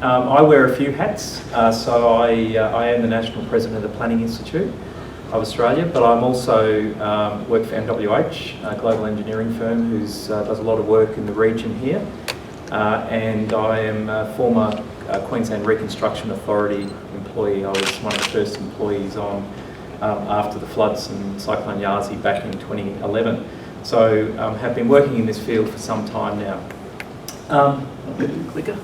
I wear a few hats. So I am the National President of the Planning Institute of Australia, but I'm also work for MWH, a global engineering firm who does a lot of work in the region here. And I am a former Queensland Reconstruction Authority employee. I was one of the first employees on after the floods and Cyclone Yasi back in 2011. So have been working in this field for some time now. Clicker.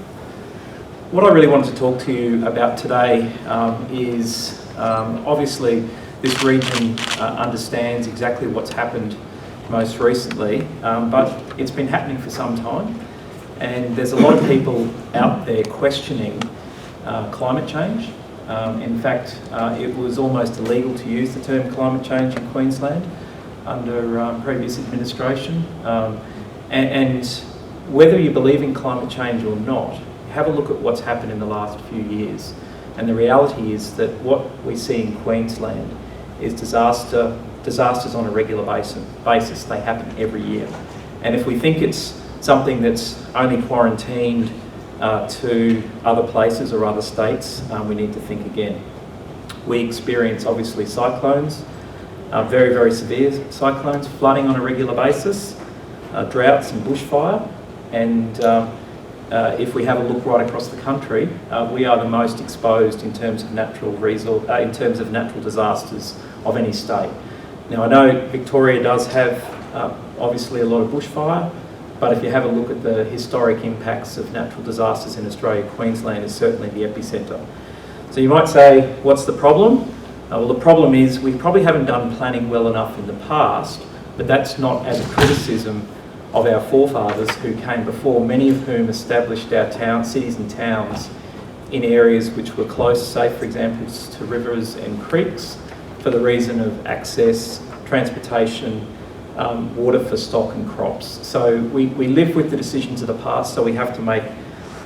What I really wanted to talk to you about today is obviously this region understands exactly what's happened most recently, but it's been happening for some time, and there's a lot of people out there questioning climate change. In fact, it was almost illegal to use the term climate change in Queensland under previous administration, and whether you believe in climate change or not, have a look at what's happened in the last few years. And the reality is that what we see in Queensland is disasters on a regular basis. They happen every year. And if we think it's something that's only quarantined to other places or other states, we need to think again. We experience obviously cyclones, very, very severe cyclones, flooding on a regular basis, droughts and bushfire. And if we have a look right across the country, we are the most exposed in terms of natural disasters of any state. Now, I know Victoria does have obviously a lot of bushfire, but if you have a look at the historic impacts of natural disasters in Australia, Queensland is certainly the epicentre. So you might say, what's the problem? Well, the problem is we probably haven't done planning well enough in the past, but that's not as a criticism of our forefathers who came before, many of whom established our cities and towns in areas which were close, say for example, to rivers and creeks for the reason of access, transportation, water for stock and crops. So we live with the decisions of the past, so we have to make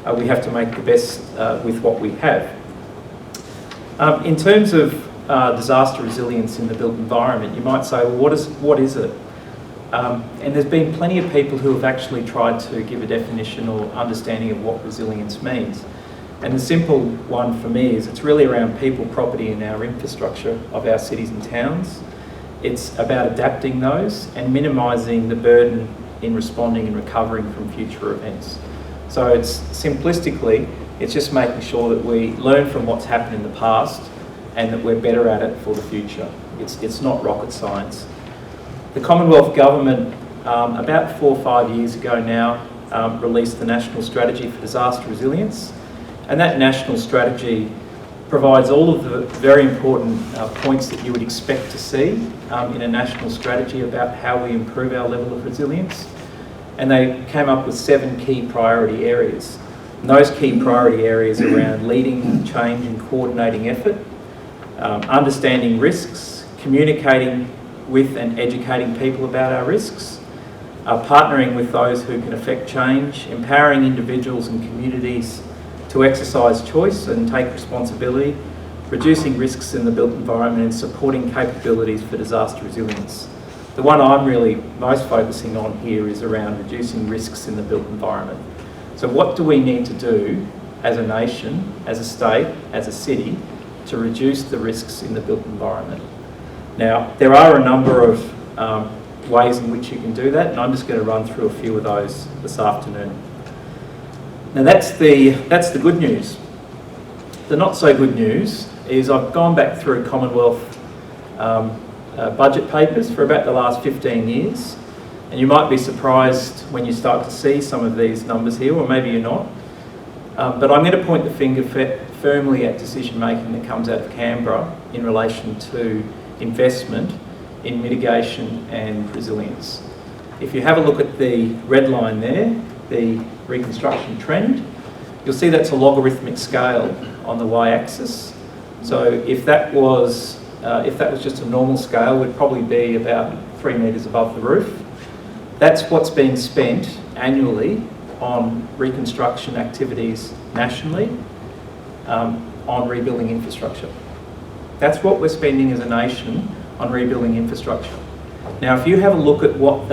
the best with what we have. In terms of disaster resilience in the built environment, you might say, well, what is it? And there's been plenty of people who have actually tried to give a definition or understanding of what resilience means. And the simple one for me is it's really around people, property and our infrastructure of our cities and towns. It's about adapting those and minimising the burden in responding and recovering from future events. So it's simplistically, it's just making sure that we learn from what's happened in the past and that we're better at it for the future. It's not rocket science. The Commonwealth Government, about 4 or 5 years ago now, released the National Strategy for Disaster Resilience. And that national strategy provides all of the very important points that you would expect to see in a national strategy about how we improve our level of resilience. And they came up with 7 key priority areas. And those key priority areas are around leading change and coordinating effort, understanding risks, communicating with and educating people about our risks, partnering with those who can affect change, empowering individuals and communities to exercise choice and take responsibility, reducing risks in the built environment and supporting capabilities for disaster resilience. The one I'm really most focusing on here is around reducing risks in the built environment. So what do we need to do as a nation, as a state, as a city to reduce the risks in the built environment? Now, there are a number of ways in which you can do that, and I'm just going to run through a few of those this afternoon. Now, that's the good news. The not so good news is I've gone back through Commonwealth budget papers for about the last 15 years, and you might be surprised when you start to see some of these numbers here, or maybe you're not. But I'm going to point the finger firmly at decision making that comes out of Canberra in relation to investment in mitigation and resilience. If you have a look at the red line there, the reconstruction trend, you'll see that's a logarithmic scale on the y-axis. So if that was just a normal scale, we'd probably be about 3 metres above the roof. That's what's being spent annually on reconstruction activities nationally, on rebuilding infrastructure. That's what we're spending as a nation on rebuilding infrastructure. Now, if you have a look at what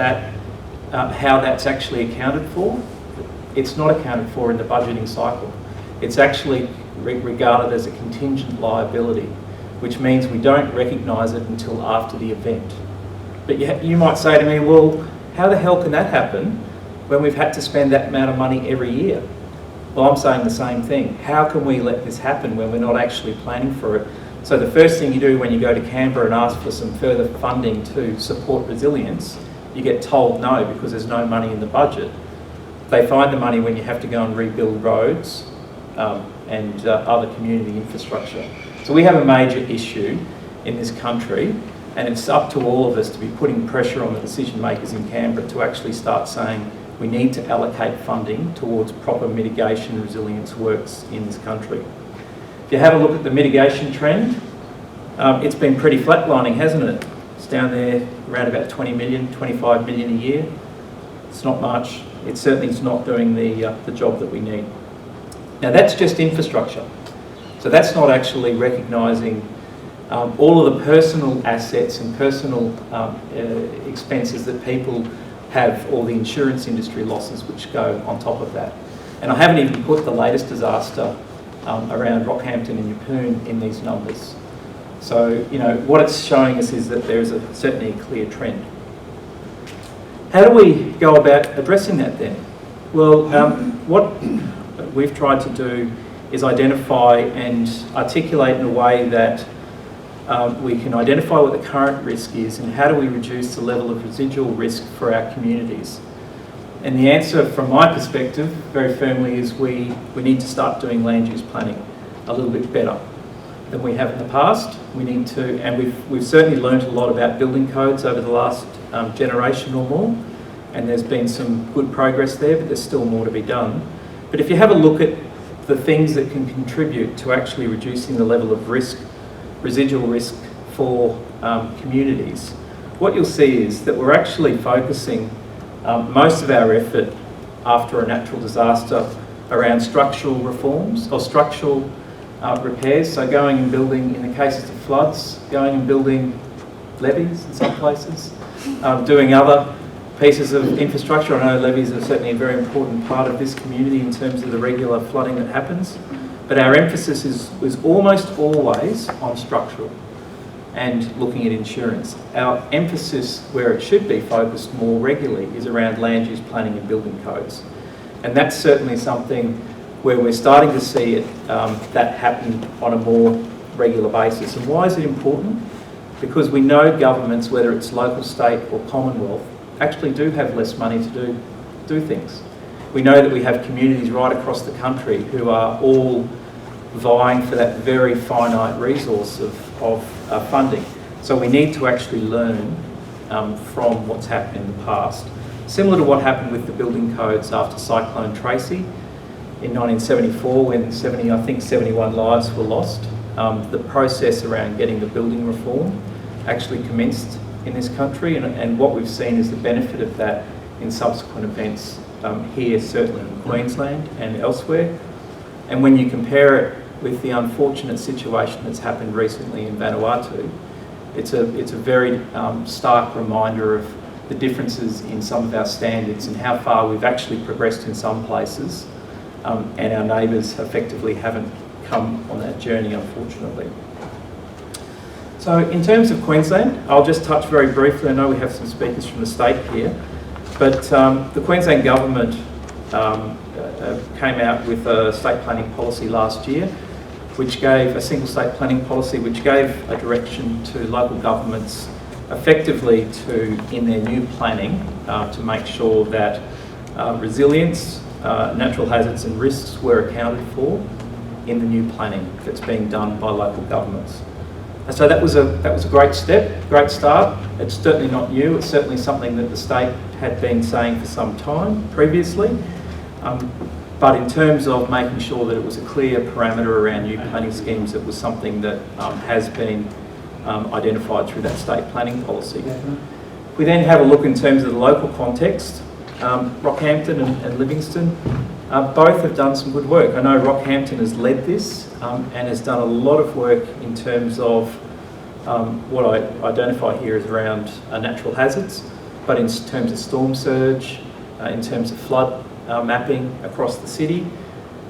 how that's actually accounted for, it's not accounted for in the budgeting cycle. it's actually regarded as a contingent liability, which means we don't recognise it until after the event. But you might say to me, well, how the hell can that happen when we've had to spend that amount of money every year? Well, I'm saying the same thing. How can we let this happen when we're not actually planning for it? So the first thing you do when you go to Canberra and ask for some further funding to support resilience, you get told no because there's no money in the budget. They find the money when you have to go and rebuild roads and other community infrastructure. So we have a major issue in this country, and it's up to all of us to be putting pressure on the decision makers in Canberra to actually start saying we need to allocate funding towards proper mitigation and resilience works in this country. If you have a look at the mitigation trend, it's been pretty flatlining, hasn't it? It's down there around about 20 million, 25 million a year. It's not much. It certainly is not doing the job that we need. Now that's just infrastructure. So that's not actually recognising all of the personal assets and personal expenses that people have, or the insurance industry losses which go on top of that. And I haven't even put the latest disaster around Rockhampton and Yeppoon in these numbers. So, you know, what it's showing us is that there is certainly a clear trend. How do we go about addressing that then? Well, what we've tried to do is identify and articulate in a way that we can identify what the current risk is and how do we reduce the level of residual risk for our communities. And the answer from my perspective, very firmly, is we need to start doing land use planning a little bit better than we have in the past. We need to, and we've certainly learnt a lot about building codes over the last generation or more, and there's been some good progress there, but there's still more to be done. But if you have a look at the things that can contribute to actually reducing the level of risk, residual risk for communities, what you'll see is that we're actually focusing most of our effort after a natural disaster around structural reforms or structural repairs. So going and building, in the cases of floods, going and building levees in some places, doing other pieces of infrastructure. I know levees are certainly a very important part of this community in terms of the regular flooding that happens. But our emphasis was almost always on structural and looking at insurance. Our emphasis, where it should be focused more regularly, is around land use planning and building codes. And that's certainly something where we're starting to see it, that happen on a more regular basis. And why is it important? Because we know governments, whether it's local, state or Commonwealth, actually do have less money to do things. We know that we have communities right across the country who are all vying for that very finite resource of funding. So we need to actually learn from what's happened in the past. Similar to what happened with the building codes after Cyclone Tracy in 1974, when 71 lives were lost. The process around getting the building reform actually commenced in this country, and what we've seen is the benefit of that in subsequent events here, certainly in Queensland and elsewhere. And when you compare it with the unfortunate situation that's happened recently in Vanuatu, it's a very stark reminder of the differences in some of our standards and how far we've actually progressed in some places, and our neighbours effectively haven't come on that journey, unfortunately. So in terms of Queensland, I'll just touch very briefly. I know we have some speakers from the state here, but the Queensland government came out with a state planning policy last year, which gave a single state planning policy, which gave a direction to local governments effectively to, in their new planning, to make sure that resilience, natural hazards and risks were accounted for in the new planning that's being done by local governments. And so that was a great step, great start. It's certainly not new. It's certainly something that the state had been saying for some time previously. But in terms of making sure that it was a clear parameter around new planning schemes, it was something that has been identified through that state planning policy. We then have a look in terms of the local context. Rockhampton and Livingston both have done some good work. I know Rockhampton has led this and has done a lot of work in terms of what I identify here as around natural hazards, but in terms of storm surge, in terms of flood mapping across the city.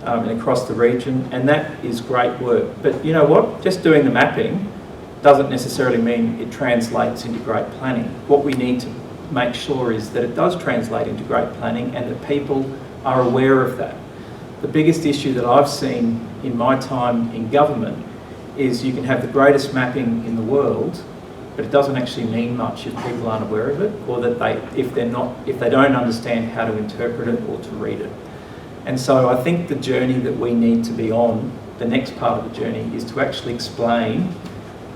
and across the region, and that is great work. But you know what? Just doing the mapping doesn't necessarily mean it translates into great planning. What we need to make sure is that it does translate into great planning and that people are aware of that. The biggest issue that I've seen in my time in government is you can have the greatest mapping in the world, but it doesn't actually mean much if people aren't aware of it, or that if they don't understand how to interpret it or to read it. And so I think the journey that we need to be on, the next part of the journey, is to actually explain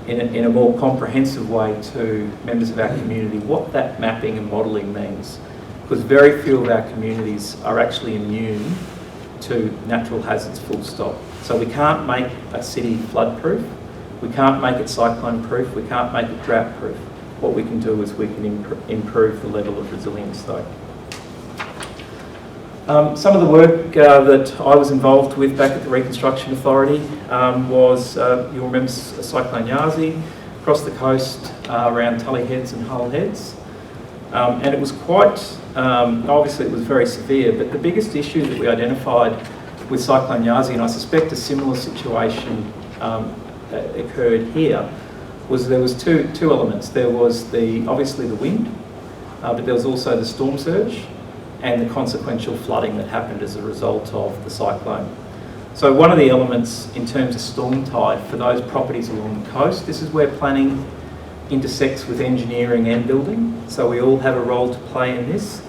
in a more comprehensive way to members of our community what that mapping and modelling means. Because very few of our communities are actually immune to natural hazards, full stop. So we can't make a city flood-proof, we can't make it cyclone-proof, we can't make it drought-proof. What we can do is we can improve the level of resilience though. Some of the work that I was involved with back at the Reconstruction Authority was, you'll remember Cyclone Yazi, across the coast around Tully Heads and Hull Heads. And it was quite, obviously it was very severe, but the biggest issue that we identified with Cyclone Yazi, and I suspect a similar situation occurred here, was there was two elements. There was obviously the wind, but there was also the storm surge and the consequential flooding that happened as a result of the cyclone. So one of the elements in terms of storm tide for those properties along the coast, this is where planning intersects with engineering and building, so we all have a role to play in this.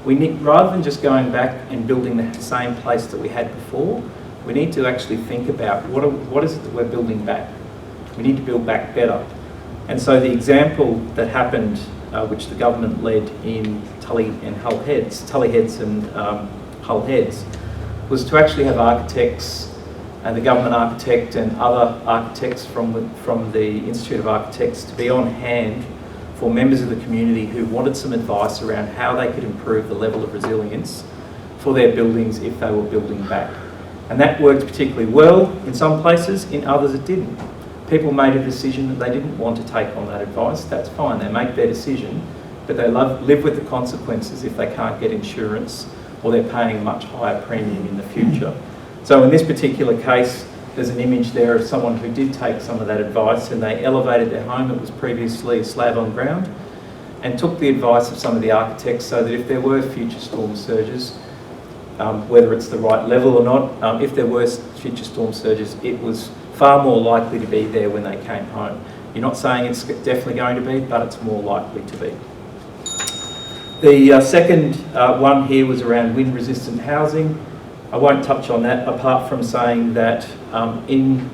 We need, rather than just going back and building the same place that we had before, we need to actually think about what is it that we're building back. We need to build back better. And so the example that happened, which the government led in Tully Heads and Hull Heads, was to actually have architects and the government architect and other architects from the Institute of Architects to be on hand for members of the community who wanted some advice around how they could improve the level of resilience for their buildings if they were building back. And that worked particularly well in some places, in others it didn't. People made a decision that they didn't want to take on that advice. That's fine, they make their decision, but they live with the consequences if they can't get insurance or they're paying a much higher premium in the future. So in this particular case, there's an image there of someone who did take some of that advice and they elevated their home that was previously a slab on ground and took the advice of some of the architects so that if there were future storm surges, whether it's the right level or not, if there were future storm surges, it was far more likely to be there when they came home. You're not saying it's definitely going to be, but it's more likely to be. The second one here was around wind-resistant housing. I won't touch on that apart from saying that in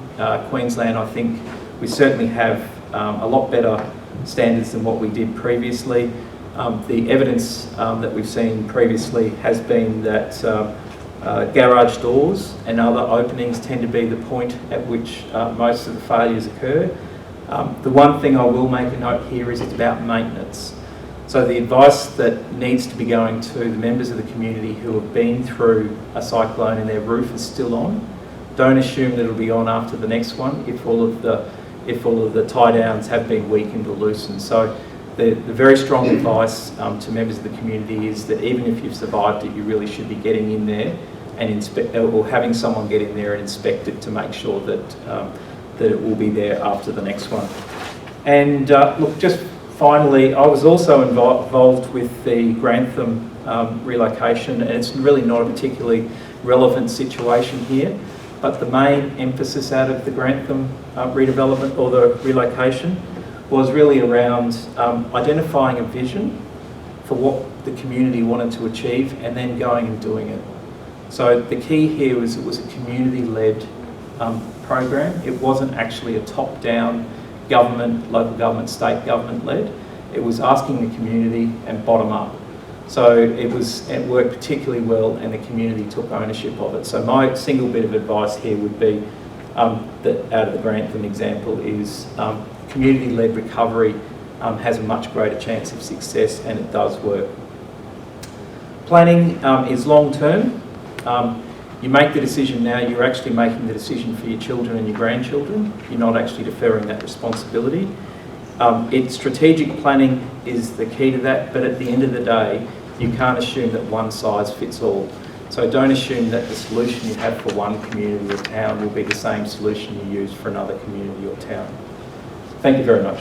Queensland I think we certainly have a lot better standards than what we did previously. The evidence that we've seen previously has been that garage doors and other openings tend to be the point at which most of the failures occur. The one thing I will make a note here is it's about maintenance. So the advice that needs to be going to the members of the community who have been through a cyclone and their roof is still on, don't assume that it'll be on after the next one if all of the tie downs have been weakened or loosened. So the very strong advice to members of the community is that even if you've survived it, you really should be getting in there and inspect, or having someone get in there and inspect it to make sure that that it will be there after the next one. And look, just finally, I was also involved with the Grantham relocation, and it's really not a particularly relevant situation here, but the main emphasis out of the Grantham redevelopment or the relocation was really around identifying a vision for what the community wanted to achieve and then going and doing it. So the key here was it was a community-led program. It wasn't actually a top-down government, local government, state government led. It was asking the community and bottom up. So it worked particularly well and the community took ownership of it. So my single bit of advice here would be that out of the Grantham example is community-led recovery has a much greater chance of success and it does work. Planning is long-term. You make the decision now, you're actually making the decision for your children and your grandchildren. You're not actually deferring that responsibility. Strategic planning is the key to that, but at the end of the day, you can't assume that one size fits all. So don't assume that the solution you have for one community or town will be the same solution you use for another community or town. Thank you very much.